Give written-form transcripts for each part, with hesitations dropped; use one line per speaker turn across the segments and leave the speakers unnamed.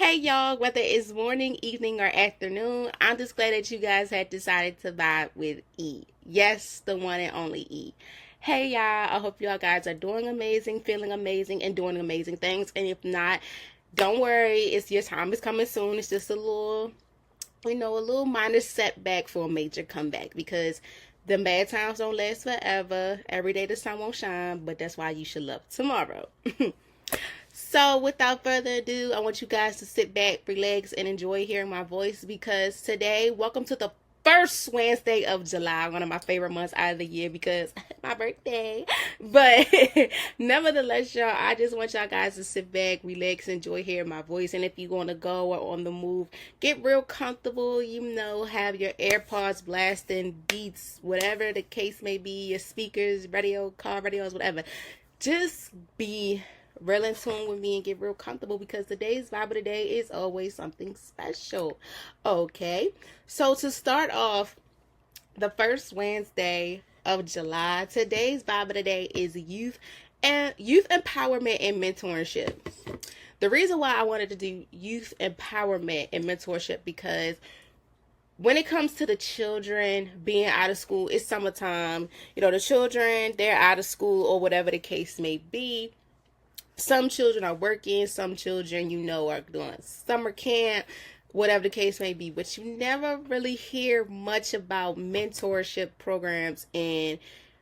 Hey y'all, whether it's morning, evening, or afternoon, I'm just glad that you guys had decided to vibe with E. Yes, the one and only E. Hey y'all, I hope y'all guys are doing amazing, feeling amazing, and doing amazing things. And if not, don't worry, it's your time is coming soon. It's just a little, a little minor setback for a major comeback because the bad times don't last forever. Every day the sun won't shine, but that's why you should love tomorrow. So, without further ado, I want you guys to sit back, relax, and enjoy hearing my voice because today, welcome to the first Wednesday of July, one of my favorite months out of the year because my birthday. But nevertheless, y'all, I just want y'all guys to sit back, relax, enjoy hearing my voice. And if you want to go or on the move, get real comfortable, have your AirPods blasting, beats, whatever the case may be, your speakers, radio, car radios, whatever. Just be real in tune with me and get real comfortable because today's vibe of the day is always something special. Okay, so to start off the first Wednesday of July, today's vibe of the day is youth empowerment and mentorship. The reason why I wanted to do youth empowerment and mentorship because when it comes to the children being out of school, it's summertime. The children, they're out of school or whatever the case may be. Some children are working, some children, are doing summer camp, whatever the case may be. But you never really hear much about mentorship programs and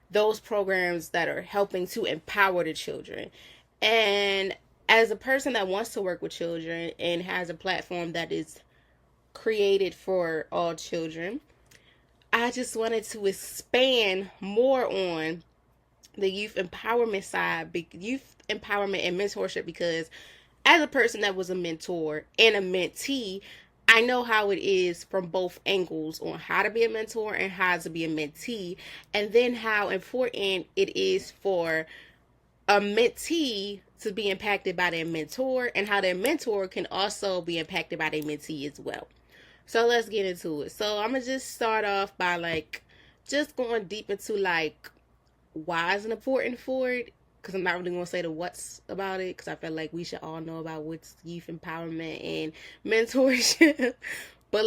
those programs that are helping to empower the children. And as a person that wants to work with children and has a platform that is created for all children, I just wanted to expand more on the youth empowerment side, youth empowerment and mentorship, because as a person that was a mentor and a mentee, I know how it is from both angles on how to be a mentor and how to be a mentee, and then how important it is for a mentee to be impacted by their mentor and how their mentor can also be impacted by their mentee as well. So let's get into it. So I'm gonna just start off by just going deep into why is it important for it, because I'm not really going to say the what's about it because I feel like we should all know about what's youth empowerment and mentorship. But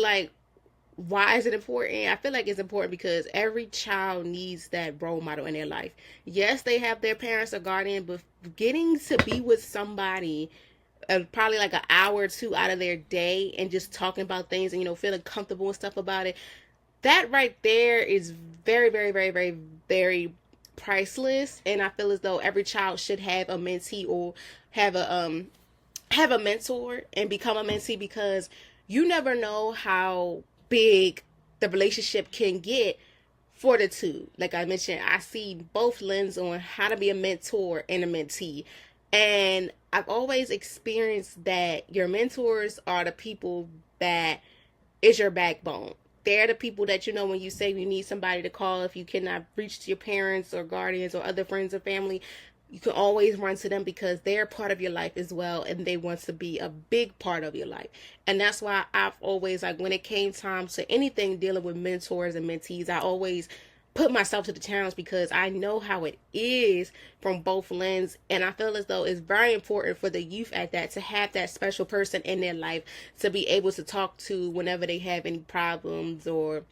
why is it important? I feel like it's important because every child needs that role model in their life. Yes, they have their parents or guardian, but getting to be with somebody probably like an hour or two out of their day and just talking about things and feeling comfortable and stuff about it, that right there is very, very, very, very, very priceless. And I feel as though every child should have a mentee or have a mentor and become a mentee, because you never know how big the relationship can get for the two. Like I mentioned, I see both lenses on how to be a mentor and a mentee. And I've always experienced that your mentors are the people that is your backbone. They're the people that, when you say you need somebody to call, if you cannot reach to your parents or guardians or other friends or family, you can always run to them because they're part of your life as well, and they want to be a big part of your life. And that's why I've always, when it came time to anything dealing with mentors and mentees, I always put myself to the challenge because I know how it is from both lenses, and I feel as though it's very important for the youth at that to have that special person in their life to be able to talk to whenever they have any problems or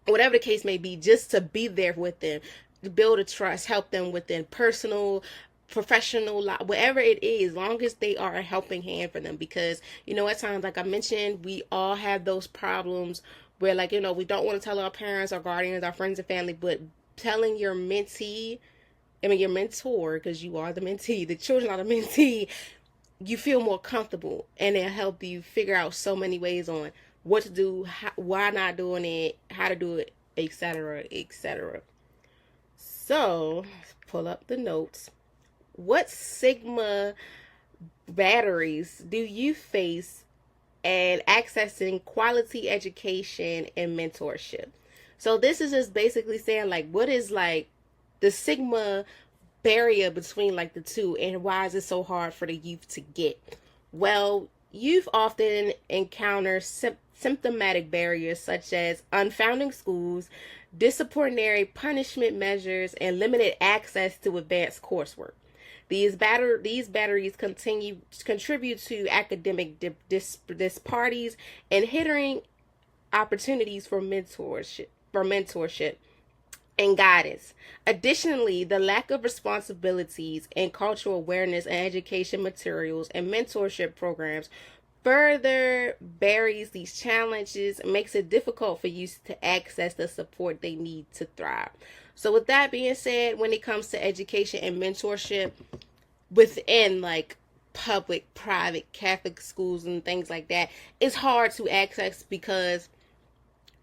whatever the case may be, just to be there with them, to build a trust, help them with their personal, professional life, whatever it is, as long as they are a helping hand for them. Because at times, like I mentioned, we all have those problems where we don't want to tell our parents, our guardians, our friends and family, but telling your mentee, your mentor, because you are the mentee, the children are the mentee, you feel more comfortable, and it'll help you figure out so many ways on what to do, why not doing it, how to do it, etc., etc. So, pull up the notes. What Sigma batteries do you face and accessing quality education and mentorship? So this is just basically saying what is the Sigma barrier between the two, and why is it so hard for the youth to get? Well, youth often encounter symptomatic barriers such as unfounding schools, disciplinary punishment measures, and limited access to advanced coursework. These batteries contribute to academic disparities and hindering opportunities for mentorship and guidance. Additionally, the lack of responsibilities and cultural awareness and education materials and mentorship programs further buries these challenges and makes it difficult for youth to access the support they need to thrive. So with that being said, when it comes to education and mentorship within like public, private, Catholic schools and things like that, it's hard to access because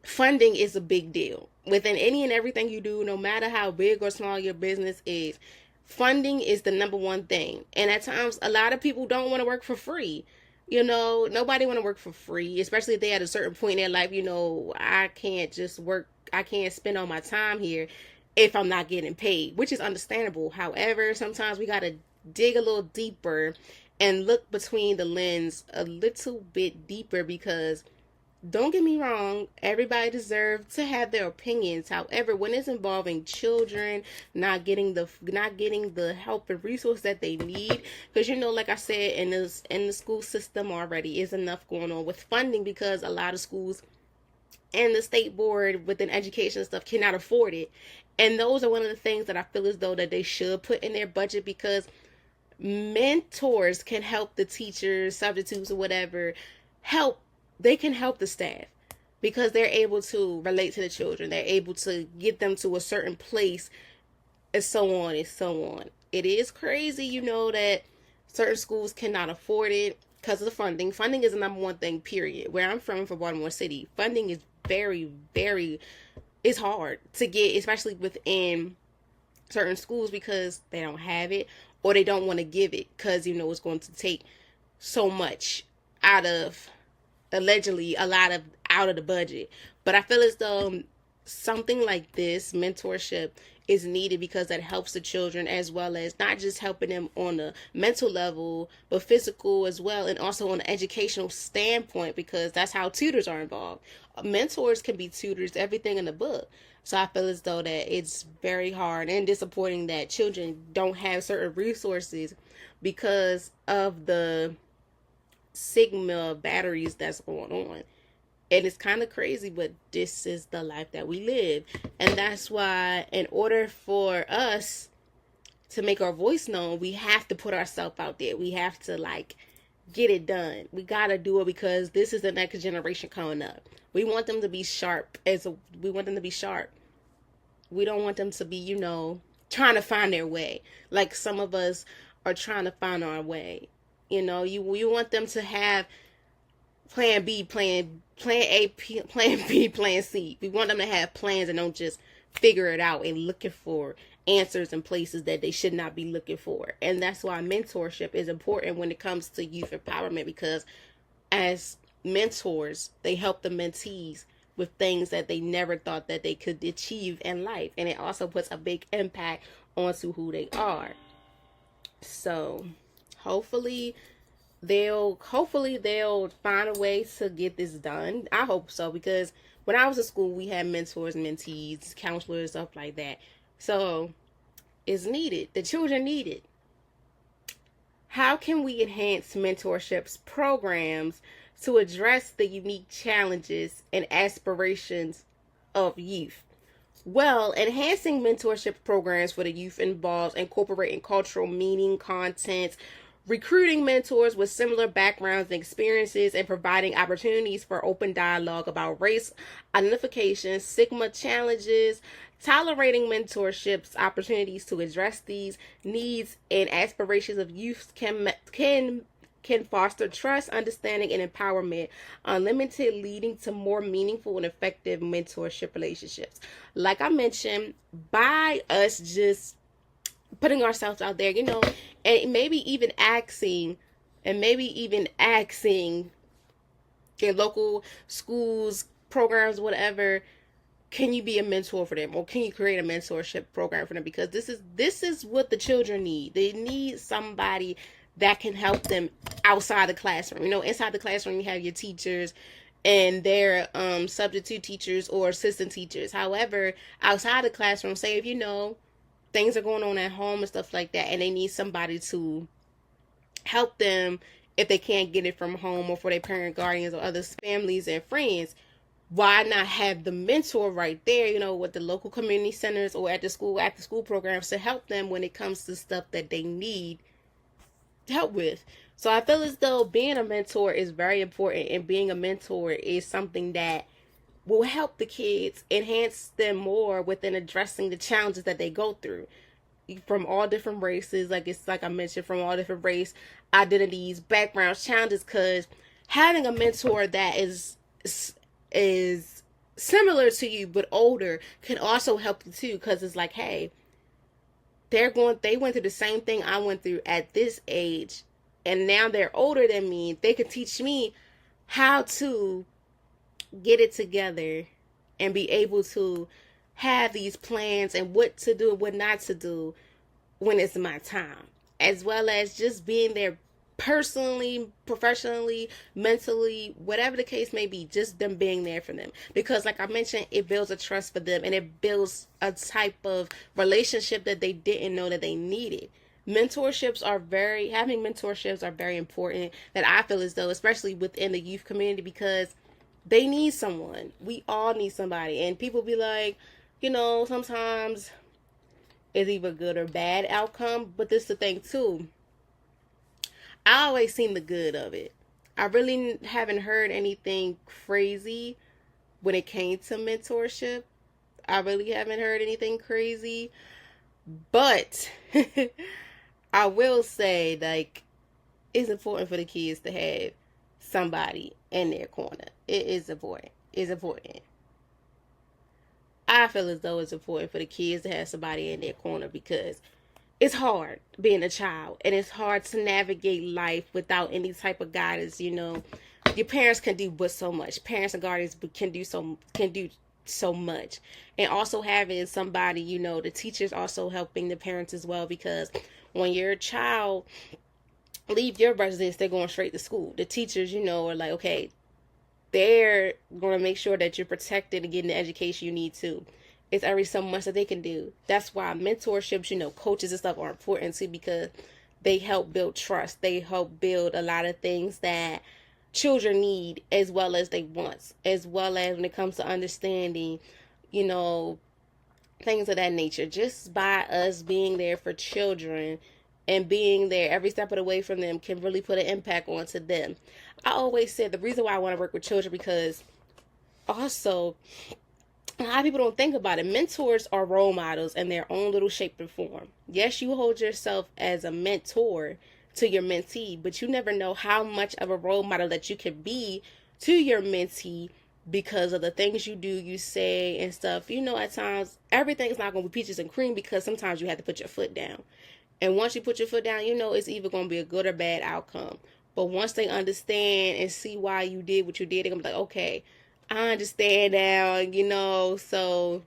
funding is a big deal. Within any and everything you do, no matter how big or small your business is, funding is the number one thing. And at times, a lot of people don't want to work for free. Nobody want to work for free, especially if they at a certain point in their life. I can't just work. I can't spend all my time here if I'm not getting paid, which is understandable. However, sometimes we got to dig a little deeper and look between the lens a little bit deeper because don't get me wrong, everybody deserves to have their opinions. However, when it's involving children not getting the help and resource that they need, because like I said, in the school system already is enough going on with funding because a lot of schools and the state board within education and stuff cannot afford it. And those are one of the things that I feel as though that they should put in their budget because mentors can help the teachers, substitutes or whatever, they can help the staff because they're able to relate to the children. They're able to get them to a certain place and so on and so on. It is crazy, that certain schools cannot afford it because of the funding. Funding is the number one thing, period. Where I'm from Baltimore City, funding is very, very, it's hard to get, especially within certain schools because they don't have it or they don't want to give it because, it's going to take so much allegedly a lot out of the budget. But I feel as though something like this mentorship is needed because that helps the children as well as not just helping them on a mental level but physical as well, and also on an educational standpoint because that's how tutors are involved. Mentors can be tutors, everything in the book. So I feel as though that it's very hard and disappointing that children don't have certain resources because of the Sigma batteries that's going on. And it's kind of crazy, but this is the life that we live. And that's why in order for us to make our voice known, we have to put ourselves out there. We have to get it done. We got to do it because this is the next generation coming up. We want them to be sharp. We want them to be sharp. We don't want them to be, trying to find their way. Like some of us are trying to find our way. You want them to have plan B, plan A, plan B, plan C. We want them to have plans and don't just figure it out and looking for answers in places that they should not be looking for. And that's why mentorship is important when it comes to youth empowerment because as mentors, they help the mentees with things that they never thought that they could achieve in life. And it also puts a big impact onto who they are. So hopefully they'll find a way to get this done. I hope so because when I was in school, we had mentors, mentees, counselors, stuff like that. So it's needed. The children need it. How can we enhance mentorships programs to address the unique challenges and aspirations of youth? Well, enhancing mentorship programs for the youth involves incorporating cultural meaning, content, recruiting mentors with similar backgrounds and experiences, and providing opportunities for open dialogue about race identification, stigma challenges, tolerating mentorships opportunities to address these needs and aspirations of youth can foster trust, understanding, and empowerment, unlimited, leading to more meaningful and effective mentorship relationships. Like I mentioned, by us just putting ourselves out there, and maybe even asking in local schools, programs, whatever, can you be a mentor for them, or can you create a mentorship program for them? Because this is what the children need. They need somebody that can help them outside the classroom. Inside the classroom, you have your teachers and their substitute teachers or assistant teachers. However, outside the classroom, say if things are going on at home and stuff like that, and they need somebody to help them if they can't get it from home or for their parent, guardians, or other families and friends. Why not have the mentor right there, with the local community centers or at the school, after school programs, to help them when it comes to stuff that they need help with. So I feel as though being a mentor is very important, and being a mentor is something that will help the kids, enhance them more within addressing the challenges that they go through from all different races. Like I mentioned, from all different race, identities, backgrounds, challenges. Because having a mentor that is similar to you but older can also help you too. Because it's like, hey, they went through the same thing I went through at this age, and now they're older than me. They can teach me how to get it together and be able to have these plans and what to do and what not to do when it's my time, as well as just being there personally, professionally, mentally, whatever the case may be, just them being there for them. Because like I mentioned, it builds a trust for them, and it builds a type of relationship that they didn't know that they needed. Having mentorships are very important, that I feel as though, especially within the youth community, because they need someone. We all need somebody. And people be like, sometimes it's either good or bad outcome. But this is the thing too. I always seen the good of it. I really haven't heard anything crazy when it came to mentorship. I really haven't heard anything crazy. But I will say, like, it's important for the kids to have somebody in their corner. It is important. It's important. I feel as though it's important for the kids to have somebody in their corner, because it's hard being a child, and it's hard to navigate life without any type of guidance. Your parents can do but so much. Parents and guardians can do so much. And also having somebody, the teachers also helping the parents as well, because when your child leave your residence, they're going straight to school. The teachers, are like, okay, they're going to make sure that you're protected and getting the education you need to. It's already so much that they can do. That's why mentorships, coaches and stuff are important too, because they help build trust. They help build a lot of things that children need, as well as they want, as well as when it comes to understanding, things of that nature. Just by us being there for children and being there every step of the way from them can really put an impact onto them. I always said the reason why I want to work with children, because also a lot of people don't think about it. Mentors are role models in their own little shape and form. Yes, you hold yourself as a mentor to your mentee, but you never know how much of a role model that you can be to your mentee because of the things you do, you say, and stuff. At times, everything's not going to be peaches and cream, because sometimes you have to put your foot down. And once you put your foot down, it's either going to be a good or bad outcome. But once they understand and see why you did what you did, they're going to be like, okay, I understand now, so.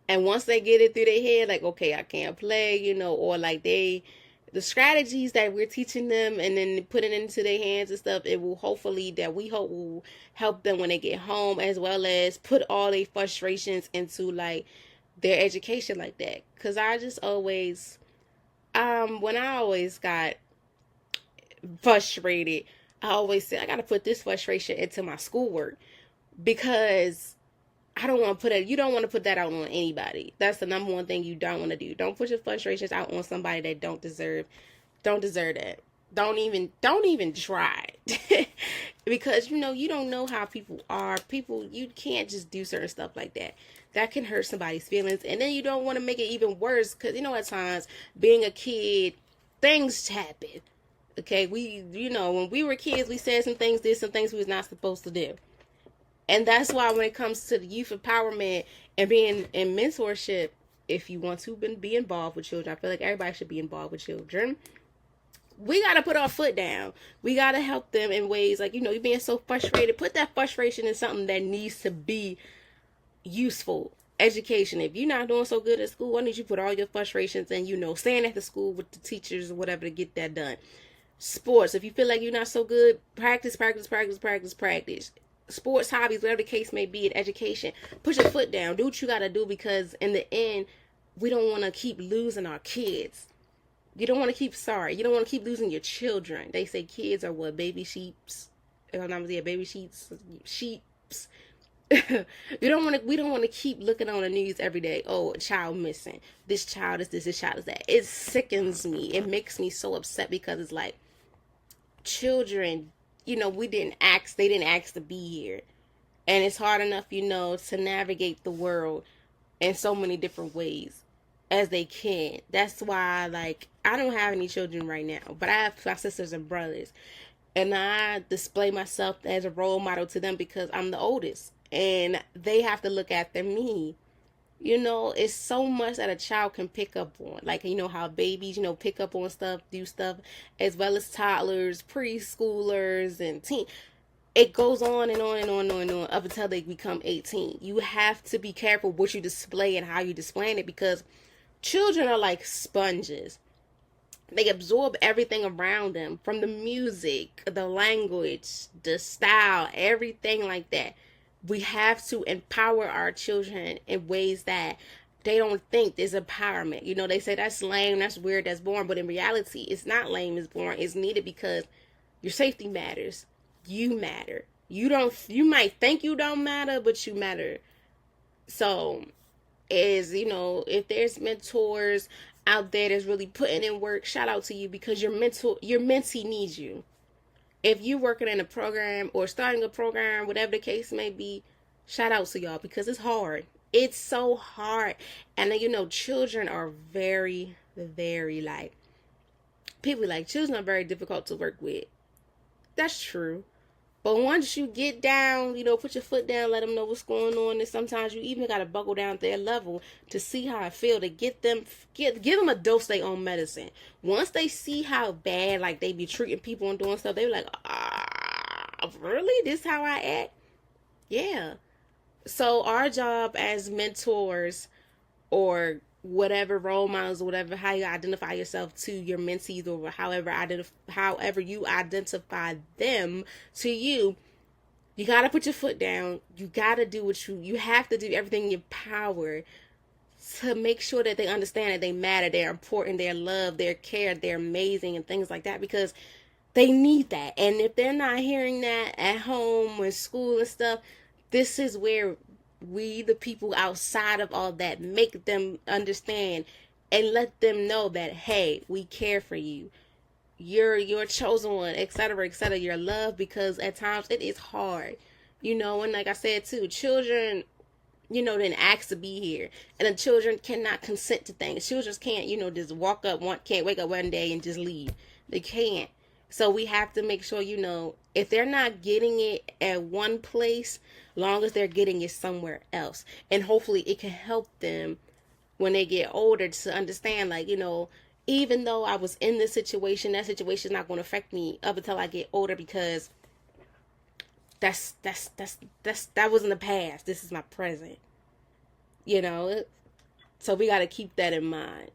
And once they get it through their head, like, okay, I can't play, or like the strategies that we're teaching them and then putting it into their hands and stuff, it will we hope will help them when they get home, as well as put all their frustrations into like their education like that. Because I just always, when I always got frustrated, I always said, I got to put this frustration into my schoolwork, because I don't want to you don't want to put that out on anybody. That's the number one thing you don't want to do. Don't put your frustrations out on somebody that don't deserve that. Don't even try. Because, you don't know how people are. People, you can't just do certain stuff like that. That can hurt somebody's feelings. And then you don't want to make it even worse, because, at times, being a kid, things happen. Okay, when we were kids, we said some things, did some things we was not supposed to do. And that's why when it comes to the youth empowerment and being in mentorship, if you want to be involved with children, I feel like everybody should be involved with children. We got to put our foot down. We got to help them in ways like, you're being so frustrated. Put that frustration in something that needs to be useful. Education. If you're not doing so good at school, why don't you put all your frustrations in, staying at the school with the teachers or whatever to get that done. Sports. If you feel like you're not so good, practice. Sports, hobbies, whatever the case may be, in education. Put your foot down. Do what you got to do, because in the end, we don't want to keep losing our kids. You don't want to you don't want to keep losing your children. They say kids are what, baby sheeps. If I'm not mistaken, baby sheeps. We don't want to keep looking on the news every day. Oh, a child missing. This child is this child is that. It sickens me. It makes me so upset because it's like children, they didn't ask to be here. And it's hard enough, to navigate the world in so many different ways as they can. That's why, like, I don't have any children right now, but I have my sisters and brothers. And I display myself as a role model to them because I'm the oldest. And they have to look after me. It's so much that a child can pick up on. Like, how babies, pick up on stuff, do stuff, as well as toddlers, preschoolers, and teen. It goes on and on and on and on and on up until they become 18. You have to be careful what you display and how you display it because children are like sponges. They absorb everything around them, from the music, the language, the style, everything like that. We have to empower our children in ways that they don't think there's empowerment. They say that's lame, that's weird, that's boring. But in reality, it's not lame, it's boring. It's needed because your safety matters. You matter. You might think you don't matter, but you matter. So, if there's mentors out there that's really putting in work, shout out to you because your mentee needs you. If you're working in a program or starting a program, whatever the case may be, shout out to y'all because it's hard. It's so hard. And then, children are very, very children are very difficult to work with. That's true. But once you get down, put your foot down, let them know what's going on. And sometimes you even got to buckle down to their level to see how I feel, to give them a dose of their own medicine. Once they see how bad, like, they be treating people and doing stuff, they be like, really? This how I act? Yeah. So our job as mentors or whatever role models or whatever, how you identify yourself to your mentees or however you identify them to you, you got to put your foot down. You got to do you have to do everything in your power to make sure that they understand that they matter, they're important, they're loved, they're cared, they're amazing and things like that because they need that. And if they're not hearing that at home or school and stuff, this is where we, the people outside of all that, make them understand and let them know that, hey, we care for you. You're chosen one, etc., etc. You're loved because at times it is hard. And like I said too, children, didn't ask to be here. And the children cannot consent to things. Children can't, just can't wake up one day and just leave. They can't. So we have to make sure, if they're not getting it at one place, long as they're getting it somewhere else. And hopefully it can help them when they get older to understand, like, even though I was in this situation, that situation is not going to affect me up until I get older because that was in the past. This is my present. So we got to keep that in mind.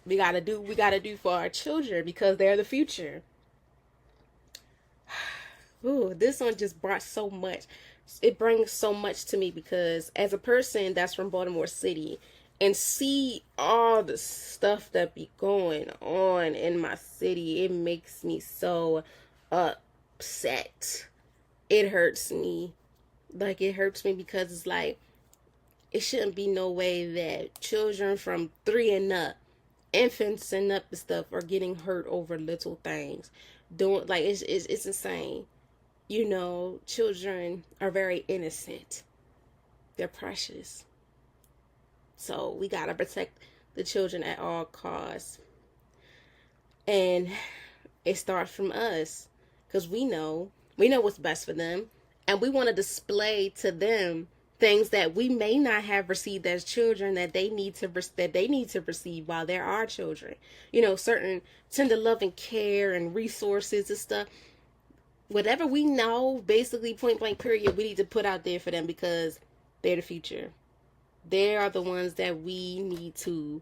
We got to do for our children because they're the future. Ooh, this one just brought so much. It brings so much to me because as a person that's from Baltimore City and see all the stuff that be going on in my city, it makes me so upset. It hurts me. Like, it hurts me because it's like, it shouldn't be no way that children from 3 and up, infants and up and stuff, are getting hurt over little things. It's insane. Children are very innocent. They're precious. So we gotta protect the children at all costs. And it starts from us because we know what's best for them, and we want to display to them things that we may not have received as children that they need to receive while they're our children. Certain tender love and care and resources and stuff. Whatever we know, basically, point blank period, we need to put out there for them because they're the future. They are the ones that we need to,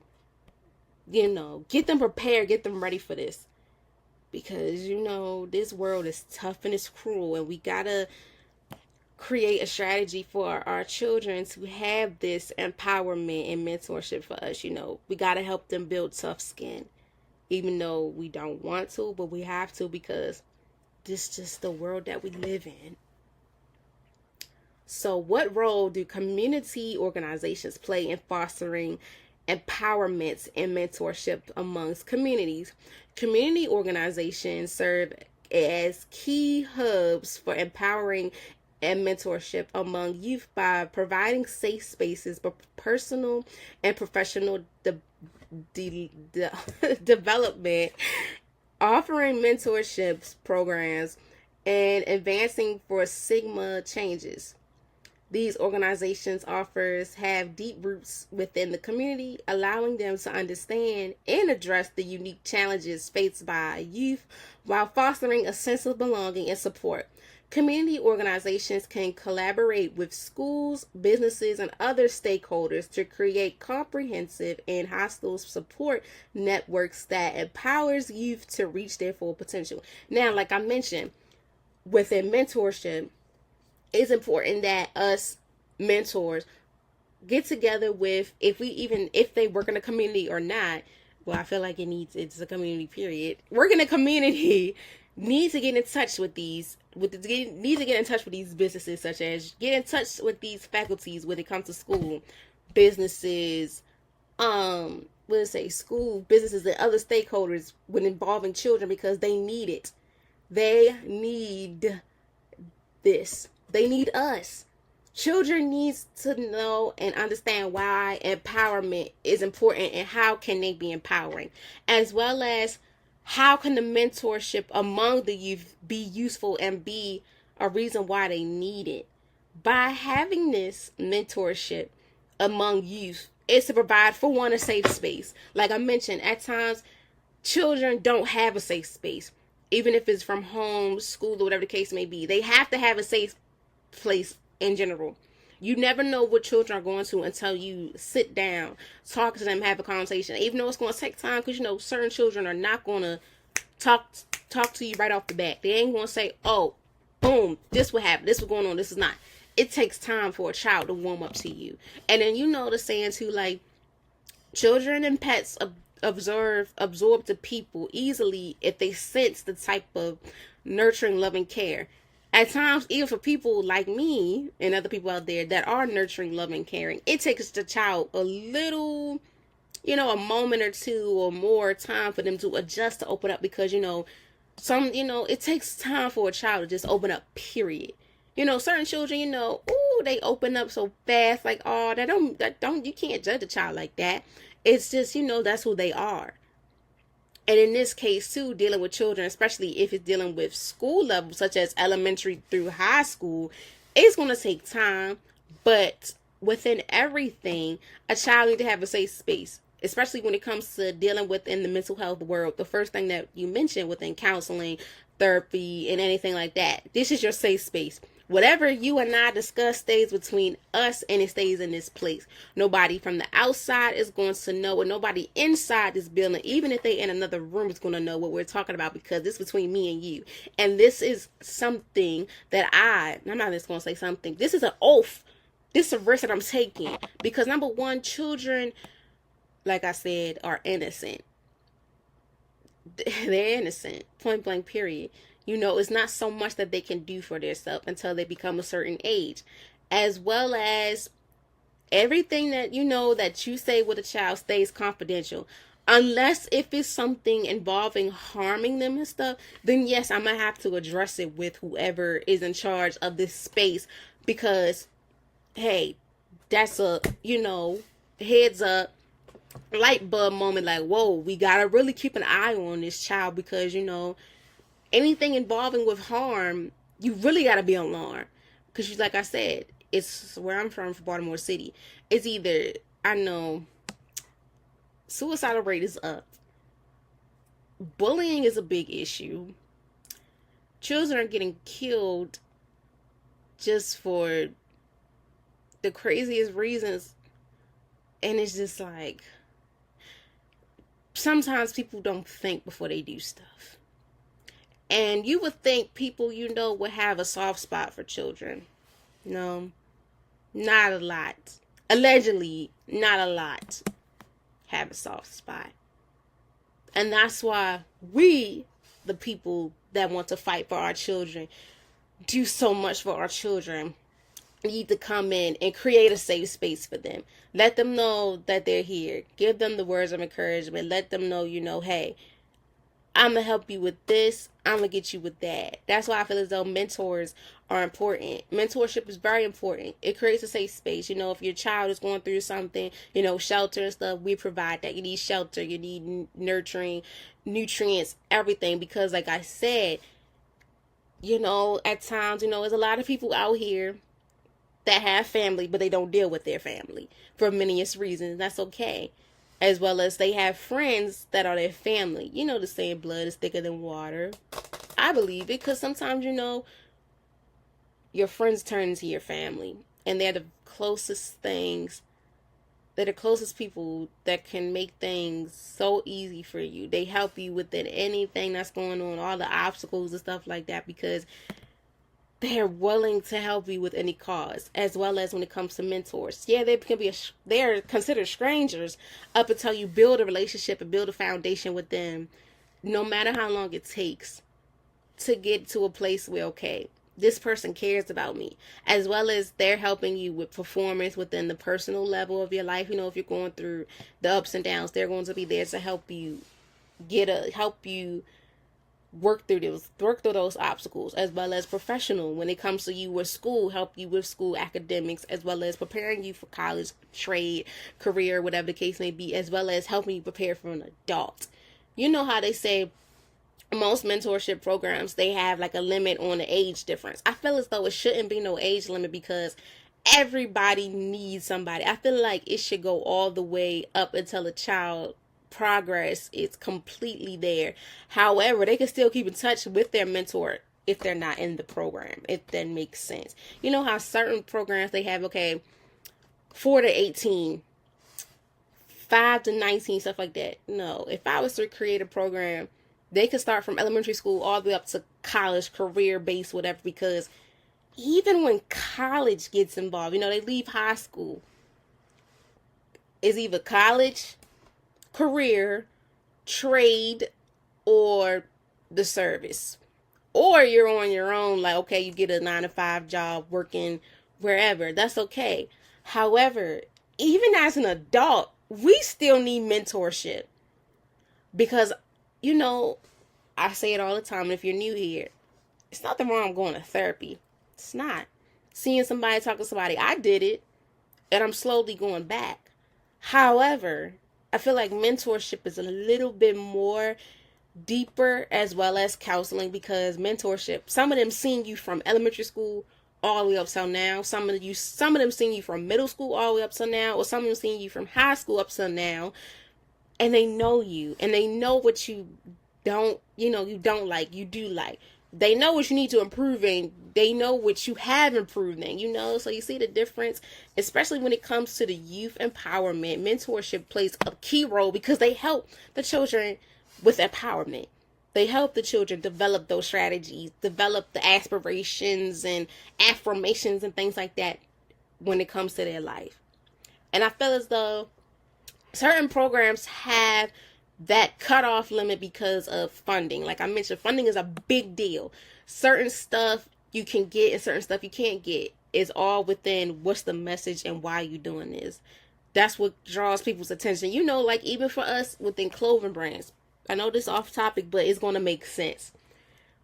get them prepared, get them ready for this. Because, this world is tough and it's cruel, and we gotta create a strategy for our children to have this empowerment and mentorship for us. We got to help them build tough skin, even though we don't want to, but we have to, because this is just the world that we live in. So, what role do community organizations play in fostering empowerment and mentorship amongst communities? Community organizations serve as key hubs for empowering and mentorship among youth by providing safe spaces for personal and professional development, offering mentorships programs, and advancing for stigma changes. These organizations offers have deep roots within the community, allowing them to understand and address the unique challenges faced by youth while fostering a sense of belonging and support. Community organizations can collaborate with schools, businesses, and other stakeholders to create comprehensive and hostile support networks that empowers youth to reach their full potential. Now, like I mentioned, within mentorship, it's important that us mentors get together with, if they work in a community or not. Well, I feel like it's a community period. Work in a community needs to get in touch with these businesses, such as get in touch with these faculties when it comes to school, businesses, school, businesses, and other stakeholders when involving children, because they need it. They need this. They need us. Children needs to know and understand why empowerment is important and how can they be empowering, as well as how can the mentorship among the youth be useful and be a reason why they need it. By having this mentorship among youth, is to provide, for one, a safe space. Like I mentioned, at times children don't have a safe space, even if it's from home, school, or whatever the case may be. They have to have a safe place in general. You never know what children are going to until you sit down, talk to them, have a conversation. Even though it's going to take time, because certain children are not going to talk to you right off the bat. They ain't going to say, "Oh, boom, this what happened. This was going on. This is not." It takes time for a child to warm up to you. And then the saying too, like, children and pets absorb to people easily if they sense the type of nurturing, loving care. At times, even for people like me and other people out there that are nurturing, loving, caring, it takes the child a little, a moment or two or more time for them to adjust, to open up, because, it takes time for a child to just open up, period. Certain children, they open up so fast, like, oh, you can't judge a child like that. It's just, that's who they are. And in this case, too, dealing with children, especially if it's dealing with school levels, such as elementary through high school, it's going to take time. But within everything, a child needs to have a safe space, especially when it comes to dealing within the mental health world. The first thing that you mentioned within counseling, therapy, and anything like that, this is your safe space. Whatever you and I discuss stays between us, and it stays in this place. Nobody from the outside is going to know, and nobody inside this building, even if they in another room, is going to know what we're talking about, because this is between me and you. And this is something that I'm not just going to say something. This is an oath. This is a risk that I'm taking, because number one, children, like I said, are innocent. They're innocent, point blank, period. It's not so much that they can do for themselves until they become a certain age, as well as everything that that you say with a child stays confidential, unless if it's something involving harming them and stuff. Then yes, I'm gonna have to address it with whoever is in charge of this space, because hey, that's a heads up, light bulb moment, like, whoa, we gotta really keep an eye on this child, because anything involving with harm, you really got to be on alarm. Because like I said, it's where I'm from Baltimore City. It's either, I know, suicidal rate is up. Bullying is a big issue. Children are getting killed just for the craziest reasons. And it's just like, sometimes people don't think before they do stuff. And you would think people, would have a soft spot for children. No, not a lot. Allegedly, not a lot have a soft spot. And that's why we, the people that want to fight for our children, do so much for our children, need to come in and create a safe space for them. Let them know that they're here. Give them the words of encouragement. Let them know, hey, I'm going to help you with this. I'm going to get you with that. That's why I feel as though mentors are important. Mentorship is very important. It creates a safe space. If your child is going through something, shelter and stuff, we provide that. You need shelter. You need nurturing, nutrients, everything. Because like I said, at times, there's a lot of people out here that have family, but they don't deal with their family for many reasons. That's okay. As well as they have friends that are their family. The saying, blood is thicker than water. I believe it, because sometimes, your friends turn into your family. And they're the closest things. They're the closest people that can make things so easy for you. They help you with anything that's going on, all the obstacles and stuff like that, because they're willing to help you with any cause. As well as when it comes to mentors, they're considered strangers up until you build a relationship and build a foundation with them, no matter how long it takes to get to a place where, okay, this person cares about me. As well as they're helping you with performance within the personal level of your life. If you're going through the ups and downs, they're going to be there to help you work through those obstacles. As well as professional, when it comes to you with school, help you with school academics, as well as preparing you for college, trade, career, whatever the case may be, as well as helping you prepare for an adult. How they say most mentorship programs, they have like a limit on the age difference. I feel as though it shouldn't be no age limit, because everybody needs somebody. I feel like it should go all the way up until a child progress is completely there. However, they can still keep in touch with their mentor if they're not in the program, if that makes sense. How certain programs they have, okay, 4 to 18, 5 to 19, stuff like that. No, if I was to create a program, they could start from elementary school all the way up to college, career based, whatever, because even when college gets involved, they leave high school, it's either college, career, trade, or the service. Or you're on your own, like, okay, you get a 9-to-5 job working wherever. That's okay. However, even as an adult, we still need mentorship. Because, I say it all the time, and if you're new here, it's nothing wrong going to therapy. It's not. Seeing somebody, talking to somebody, I did it, and I'm slowly going back. However, I feel like mentorship is a little bit more deeper, as well as counseling, because mentorship, some of them seeing you from elementary school all the way up till now. Some of them seeing you from middle school all the way up till now, or some of them seeing you from high school up till now, and they know you, and they know what you don't, you don't like, you do like. They know what you need to improve in. They know what you have improved in, So you see the difference, especially when it comes to the youth empowerment. Mentorship plays a key role because they help the children with empowerment. They help the children develop those strategies, develop the aspirations and affirmations and things like that when it comes to their life. And I feel as though certain programs have that cutoff limit because of funding. Like I mentioned, funding is a big deal. Certain stuff you can get and certain stuff you can't get. It's all within what's the message and why you doing this. That's what draws people's attention. Like even for us within clothing brands. I know this is off topic, but it's going to make sense.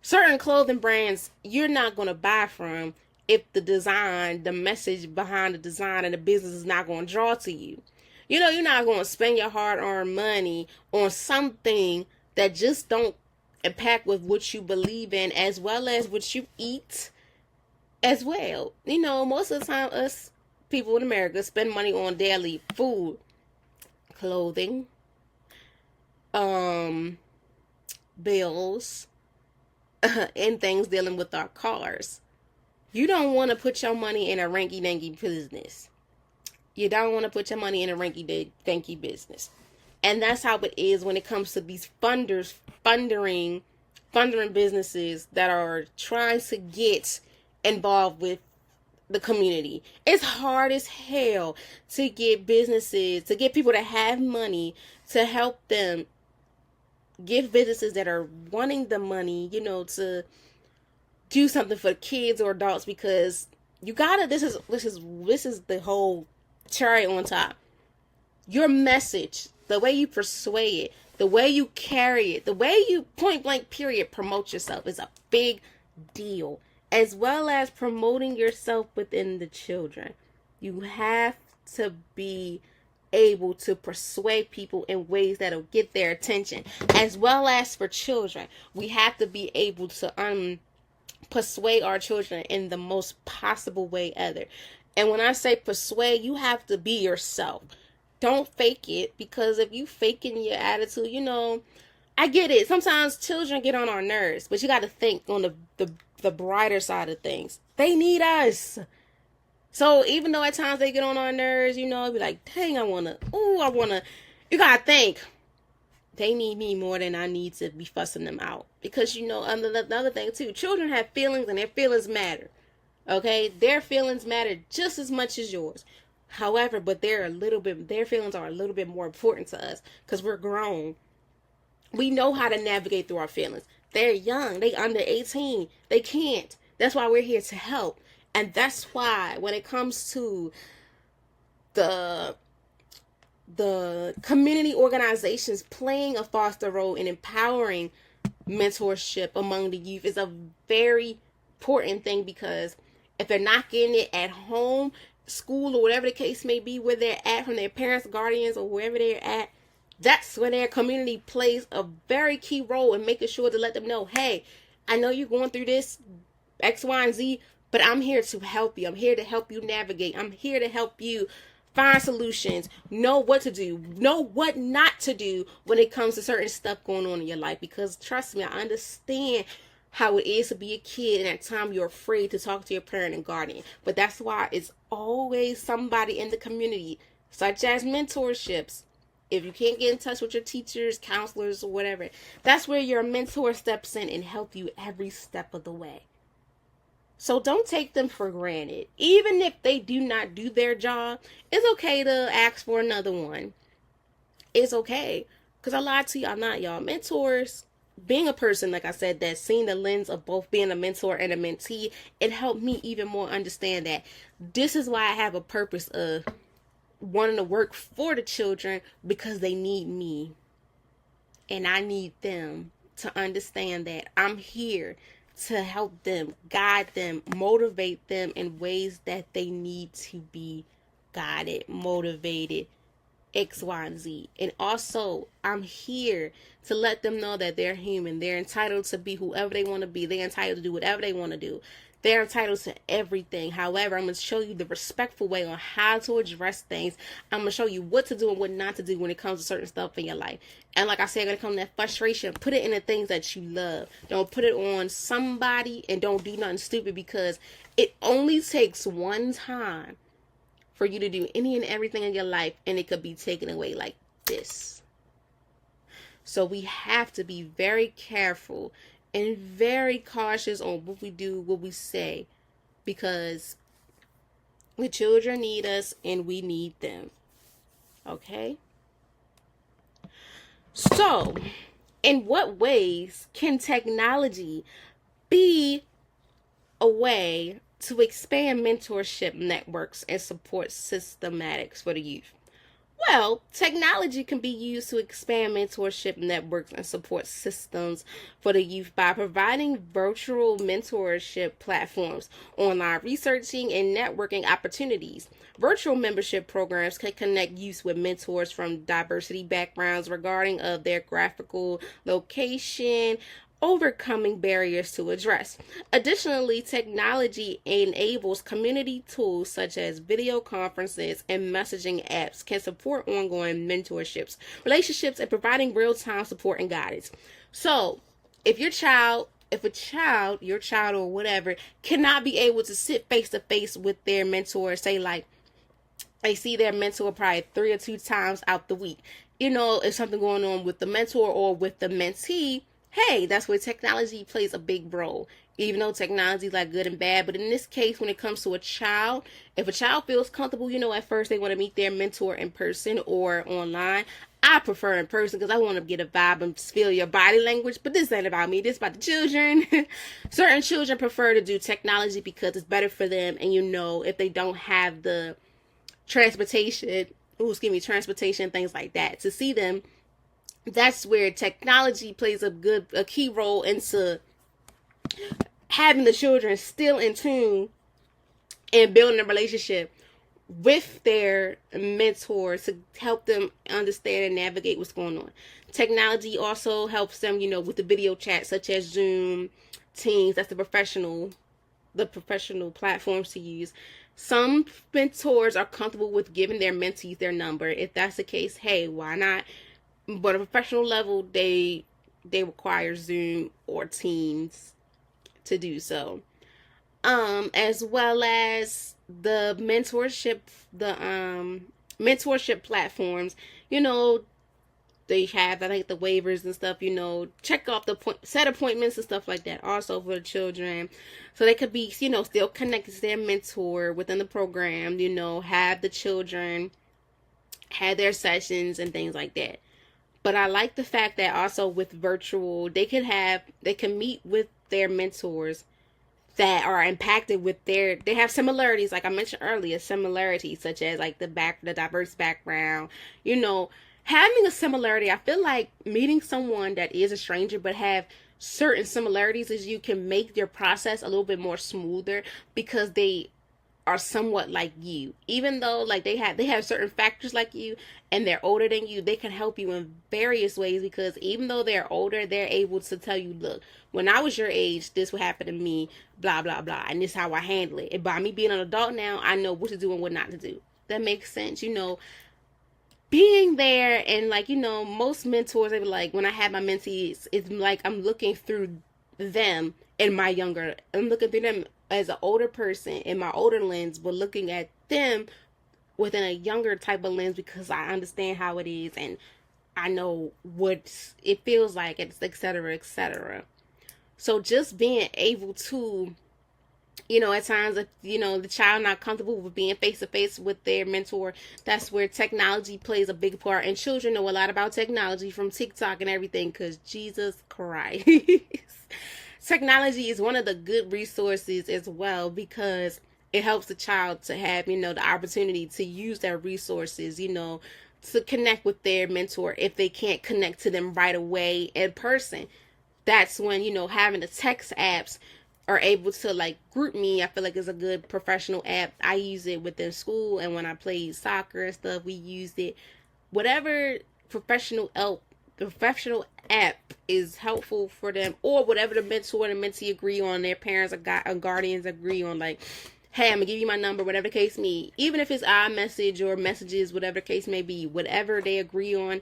Certain clothing brands you're not going to buy from if the design, the message behind the design and the business is not going to draw to you. You're not going to spend your hard-earned money on something that just don't impact with what you believe in, as well as what you eat as well. Most of the time, us people in America spend money on daily food, clothing, bills, and things dealing with our cars. You don't want to put your money in a ranky-danky business. You don't want to put your money in a ranky-danky business. And that's how it is when it comes to these funding businesses that are trying to get involved with the community. It's hard as hell to get businesses, to get people to have money to help them, give businesses that are wanting the money, to do something for kids or adults, because you gotta, this is the whole cherry on top. Your message, the way you persuade it, the way you carry it, the way you point blank period promote yourself is a big deal, as well as promoting yourself within the children. You have to be able to persuade people in ways that'll get their attention, as well as for children. We have to be able to persuade our children in the most possible way ever. And when I say persuade, you have to be yourself. Don't fake it, because if you faking your attitude, I get it. Sometimes children get on our nerves, but you got to think on the brighter side of things. They need us. So even though at times they get on our nerves, be like, dang, I want to, you got to think, they need me more than I need to be fussing them out. Because, another thing too, children have feelings, and their feelings matter. Okay? Their feelings matter just as much as yours. However, but their feelings are a little bit more important to us, because we're grown. We know how to navigate through our feelings. They're young. They under 18. They can't. That's why we're here to help. And that's why when it comes to the community organizations playing a foster role in empowering mentorship among the youth is a very important thing, because if they're not getting it at home, school, or whatever the case may be, where they're at, from their parents, guardians, or wherever they're at, that's where their community plays a very key role in making sure to let them know, hey, I know you're going through this X, Y, and Z, but I'm here to help you. I'm here to help you navigate. I'm here to help you find solutions, know what to do, know what not to do when it comes to certain stuff going on in your life. Because trust me, I understand how it is to be a kid, and at times you're afraid to talk to your parent and guardian. But that's why it's always somebody in the community, such as mentorships. If you can't get in touch with your teachers, counselors, or whatever, that's where your mentor steps in and help you every step of the way. So don't take them for granted. Even if they do not do their job, it's okay to ask for another one. It's okay. Because I lied to y'all, not y'all. Mentors, being a person, like I said, that's seen the lens of both being a mentor and a mentee, it helped me even more understand that this is why I have a purpose of wanting to work for the children, because they need me. And I need them to understand that I'm here to help them, guide them, motivate them in ways that they need to be guided, motivated, X, Y, and Z. And also, I'm here to let them know that they're human. They're entitled to be whoever they want to be. They're entitled to do whatever they want to do. They're entitled to everything. However, I'm going to show you the respectful way on how to address things. I'm going to show you what to do and what not to do when it comes to certain stuff in your life. And like I said, when it comes to that frustration, put it in the things that you love. Don't put it on somebody, and don't do nothing stupid, because it only takes one time for you to do any and everything in your life, and it could be taken away like this. So we have to be very careful and very cautious on what we do, what we say, because the children need us and we need them. Okay? So, in what ways can technology be a way to expand mentorship networks and support systematics for the youth? Well, technology can be used to expand mentorship networks and support systems for the youth by providing virtual mentorship platforms, online researching, and networking opportunities. Virtual membership programs can connect youth with mentors from diversity backgrounds regarding of their geographical location, overcoming barriers to address. Additionally, technology enables community tools such as video conferences and messaging apps can support ongoing mentorships, relationships, and providing real-time support and guidance. So, if your child or whatever cannot be able to sit face to face with their mentor, say like they see their mentor probably 3 or 2 times out the week, if something going on with the mentor or with the mentee, hey, that's where technology plays a big role. Even though technology is like good and bad, but in this case, when it comes to a child, if a child feels comfortable, at first they want to meet their mentor in person or online. I prefer in person because I want to get a vibe and feel your body language. But this ain't about me. This is about the children. Certain children prefer to do technology because it's better for them. And if they don't have the transportation, transportation, things like that, to see them, that's where technology plays a key role into having the children still in tune and building a relationship with their mentor to help them understand and navigate what's going on. Technology also helps them, with the video chat such as Zoom, Teams. That's the professional platforms to use. Some mentors are comfortable with giving their mentees their number. If that's the case, hey, why not? But at a professional level, they require Zoom or Teams to do so. As well as the mentorship platforms, they have, I think, the waivers and stuff, check off set appointments and stuff like that also for the children. So they could be, still connected to their mentor within the program, have the children have their sessions and things like that. But I like the fact that also with virtual, they can meet with their mentors that are impacted with they have similarities, like I mentioned earlier, similarities such as like the diverse background, having a similarity. I feel like meeting someone that is a stranger but have certain similarities is you can make your process a little bit more smoother because they are somewhat like you. Even though like they have certain factors like you and they're older than you, they can help you in various ways because even though they're older, they're able to tell you, look, when I was your age, this would happen to me, blah, blah, blah, and this is how I handle it. And by me being an adult now, I know what to do and what not to do. That makes sense, being there. And like, most mentors, they be like, when I have my mentees, it's like I'm looking through them I'm looking through them as an older person in my older lens, but looking at them within a younger type of lens because I understand how it is and I know what it feels like, etc., etc. So just being able to, at times, if, the child not comfortable with being face to face with their mentor, that's where technology plays a big part. And children know a lot about technology from TikTok and everything because Jesus Christ. Technology is one of the good resources as well because it helps the child to have, the opportunity to use their resources, to connect with their mentor if they can't connect to them right away in person. That's when, having the text apps are able to like group me. I feel like it's a good professional app. I use it within school and when I played soccer and stuff, we used it. Whatever professional app is helpful for them, or whatever the mentor and the mentee agree on, their parents or guardians agree on, like, hey, I'm gonna give you my number, whatever the case may be, even if it's iMessage or messages, whatever the case may be, whatever they agree on.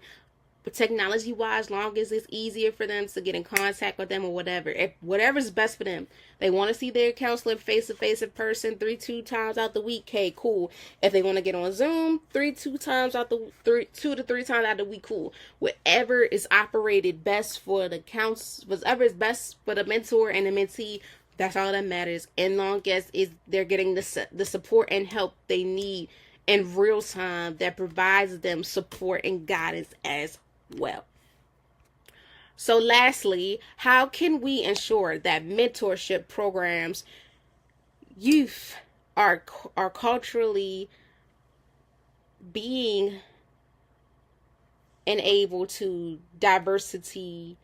But technology wise, long as it's easier for them to get in contact with them or whatever, if whatever's best for them, they want to see their counselor face to face in person 2 times out the week, hey, cool. If they want to get on Zoom 2 to 3 times out the week, cool. Whatever is operated best for the whatever is best for the mentor and the mentee, that's all that matters. And long as they're getting the support and help they need in real time that provides them support and guidance as well. So lastly, how can we ensure that mentorship programs youth are culturally being enabled to diversity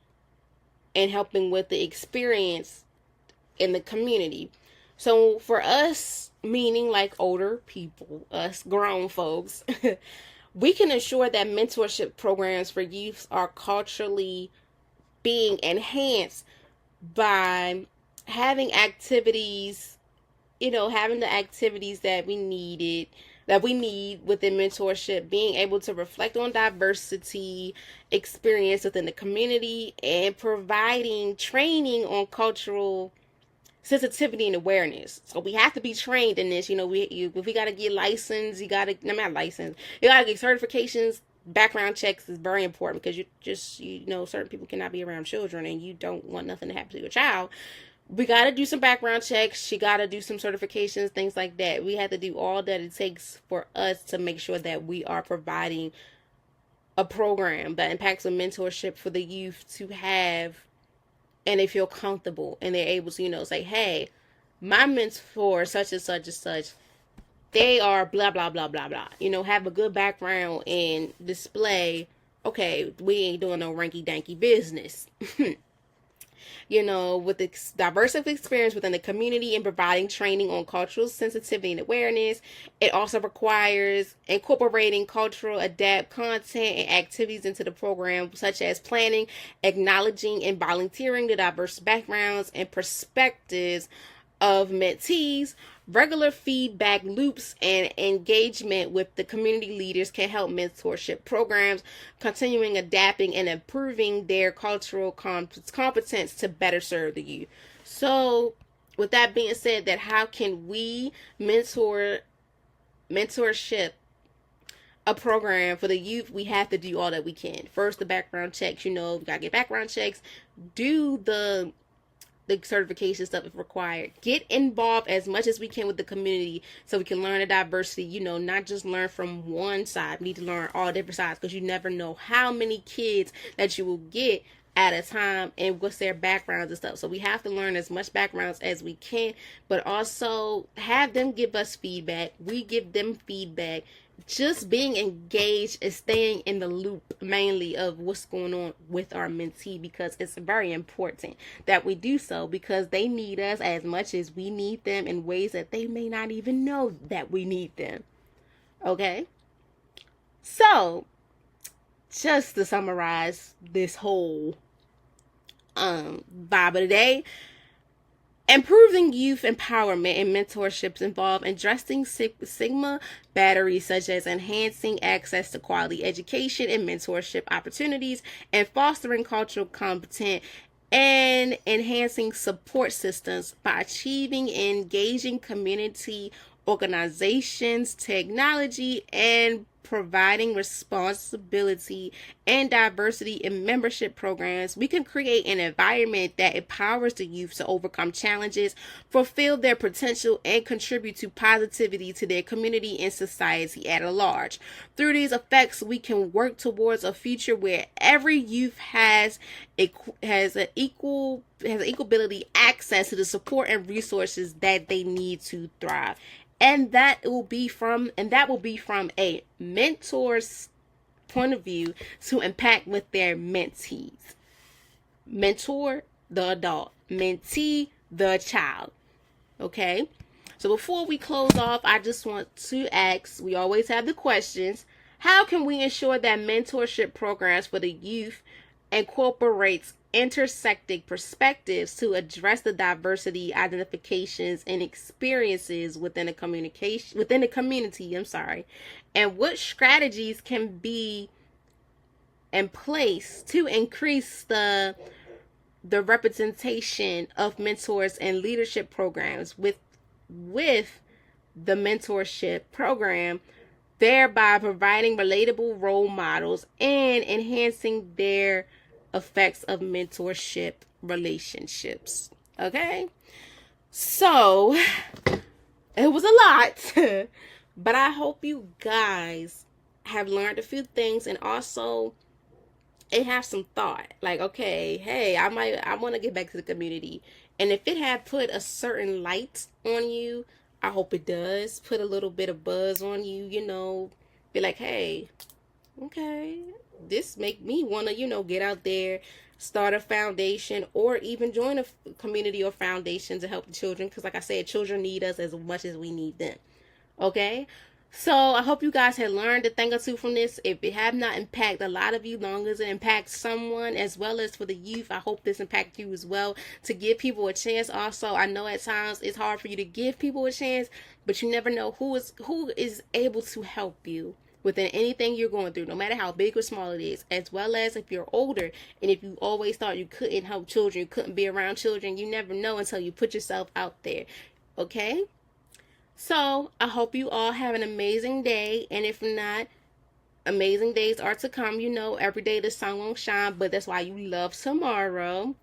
and helping with the experience in the community? So for us, meaning like older people, us grown folks, we can ensure that mentorship programs for youth are culturally being enhanced by having activities, having the activities that we need within mentorship, being able to reflect on diversity experience within the community, and providing training on cultural sensitivity and awareness. So we have to be trained in this. If we got to get licensed, you got to get certifications background checks is very important because certain people cannot be around children and you don't want nothing to happen to your child. We got to do some background checks. She got to do some certifications, things like that. We have to do all that it takes for us to make sure that we are providing a program that impacts a mentorship for the youth to have, and they feel comfortable and they're able to, say, hey, my mentor, such and such and such, they are blah, blah, blah, blah, blah. Have a good background and display, okay, we ain't doing no ranky-danky business. With the diverse experience within the community and providing training on cultural sensitivity and awareness. It also requires incorporating cultural adapt content and activities into the program, such as planning, acknowledging, and volunteering the diverse backgrounds and perspectives of mentees. Regular feedback loops and engagement with the community leaders can help mentorship programs continuing adapting and improving their cultural competence to better serve the youth. So, with that being said, that how can we mentorship a program for the youth? We have to do all that we can. First, the background checks. We gotta get background checks. Do the certification stuff if required. Get involved as much as we can with the community so we can learn the diversity, not just learn from one side. We need to learn all different sides because you never know how many kids that you will get at a time and what's their backgrounds and stuff. So we have to learn as much backgrounds as we can, but also have them give us feedback. We give them feedback. Just being engaged and staying in the loop mainly of what's going on with our mentee, because it's very important that we do so because they need us as much as we need them in ways that they may not even know that we need them. Okay? So, just to summarize this whole vibe of the day, improving youth empowerment and mentorships involve addressing stigma batteries such as enhancing access to quality education and mentorship opportunities and fostering cultural competence and enhancing support systems by achieving engaging community organizations, technology, and providing responsibility and diversity in membership programs. We can create an environment that empowers the youth to overcome challenges, fulfill their potential, and contribute to positivity to their community and society at large. Through these effects, we can work towards a future where every youth has equal ability access to the support and resources that they need to thrive. And that will be from a mentor's point of view to impact with their mentees. Mentor, the adult. Mentee, the child. Okay? So before we close off, I just want to ask, we always have the questions, how can we ensure that mentorship programs for the youth incorporates intersecting perspectives to address the diversity, identifications, and experiences within the community, and what strategies can be in place to increase the representation of mentors and leadership programs with the mentorship program, thereby providing relatable role models and enhancing their effects of mentorship relationships. Okay? So, it was a lot, but I hope you guys have learned a few things and also have some thought. Like, okay, hey, I want to get back to the community. And if it had put a certain light on you, I hope it does. Put a little bit of buzz on you, be like, hey, okay, this make me want to, get out there, start a foundation, or even join a community or foundation to help the children. Because like I said, children need us as much as we need them. Okay? So I hope you guys have learned a thing or two from this. If it have not impacted a lot of you, long as it impacts someone as well as for the youth, I hope this impacts you as well, to give people a chance. Also, I know at times it's hard for you to give people a chance, but you never know who is able to help you within anything you're going through, no matter how big or small it is, as well as if you're older and if you always thought you couldn't help children, you couldn't be around children, you never know until you put yourself out there. Okay? So, I hope you all have an amazing day, and if not, Amazing days are to come. You know, every day the sun won't shine, but that's why you love tomorrow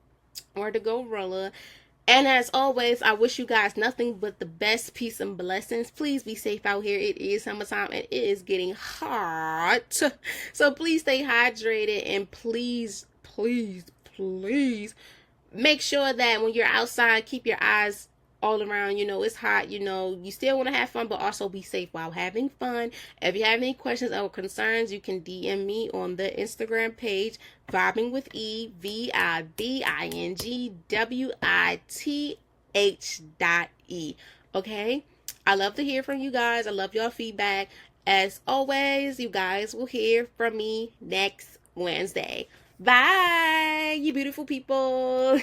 or the gorilla. And as always, I wish you guys nothing but the best, peace and blessings. Please be safe out here. It is summertime and it is getting hot. So please stay hydrated and please make sure that when you're outside, keep your eyes all around. You know, it's hot. You know, you still want to have fun, but also be safe while having fun. If you have any questions or concerns, you can DM me on the Instagram page, Vibing with E, VIBINGWITH.E. Okay? I love to hear from you guys. I love your feedback. As always, you guys will hear from me next Wednesday. Bye, you beautiful people.